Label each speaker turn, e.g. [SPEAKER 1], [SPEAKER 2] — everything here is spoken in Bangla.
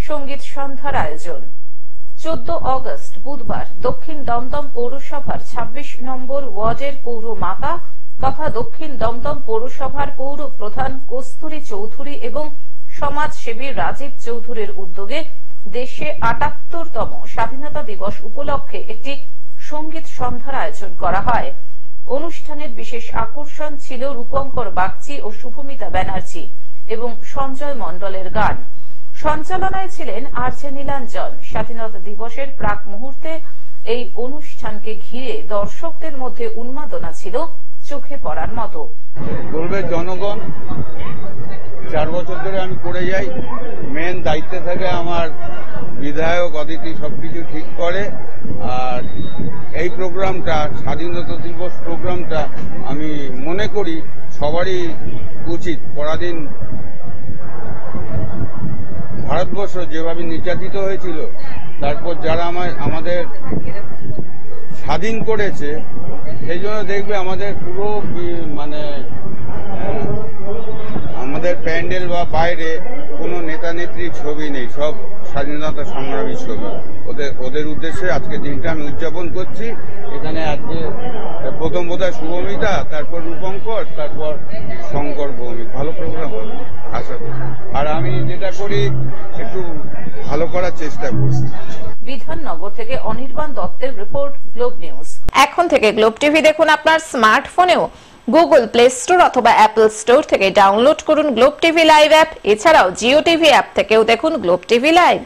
[SPEAKER 1] সঙ্গীত সন্ধ্যার আয়োজন। 14 অগস্ট বুধবার দক্ষিণ দমদম পৌরসভার 26 নম্বর ওয়ার্ডের পৌরমাতা তথা দক্ষিণ দমদম পৌরসভার পৌর প্রধান কস্তুরী চৌধুরী এবং সমাজসেবী রাজীব চৌধুরীর উদ্যোগে দেশে ৭৮তম স্বাধীনতা দিবস উপলক্ষে একটি সঙ্গীত সন্ধ্যার আয়োজন করা হয়। অনুষ্ঠানের বিশেষ আকর্ষণ ছিল রূপঙ্কর বাগচি ও শুভমিতা ব্যানার্জি এবং সঞ্জয় মণ্ডলের গান। সঞ্চালনায় ছিলেন আরজে নীলাঞ্জন। স্বাধীনতা দিবসের প্রাক মুহূর্তে এই অনুষ্ঠানকে ঘিরে দর্শকদের মধ্যে উন্মাদনা ছিল চোখে পড়ার মতো।
[SPEAKER 2] বলবে জনগণ 4 বছর ধরে আমি করে যাই, মেন দায়িত্বে থাকে আমার বিধায়ক অদিতি, সবকিছু ঠিক করে। আর এই প্রোগ্রামটা, স্বাধীনতা দিবস প্রোগ্রামটা আমি মনে করি সবারই উচিত। পরাধীন ভারতবর্ষ যেভাবে নির্যাতিত হয়েছিল, তারপর যারা আমাদের স্বাধীন করেছে, সেই জন্য দেখবে আমাদের পুরো আমাদের প্যান্ডেল বা বাইরে কোনো নেতা নেত্রীর ছবি নেই, সব স্বাধীনতা সংগ্রামী ছবি। ওদের উদ্দেশ্যে আজকে দিনটা আমি উদযাপন করছি। এখানে আজকে প্রথম বোধহয় শুভমিতা, তারপর রূপঙ্কর, তারপর শঙ্কর ভৌমিক। ভালো প্রোগ্রাম হবে আশা করি। আর আমি যেটা করি একটু ভালো করার চেষ্টা করছি।
[SPEAKER 1] বিধাননগর থেকে অনির্বাণ দত্তের রিপোর্ট, গ্লোব নিউজ। এখন থেকে গ্লোব টিভি দেখুন আপনার স্মার্টফোনেও। গুগল প্লে স্টোর অথবা অ্যাপল স্টোর থেকে ডাউনলোড করুন গ্লোব টিভি লাইভ অ্যাপ। এছাড়াও জিও টিভি অ্যাপ থেকেও দেখুন গ্লোব টিভি লাইভ।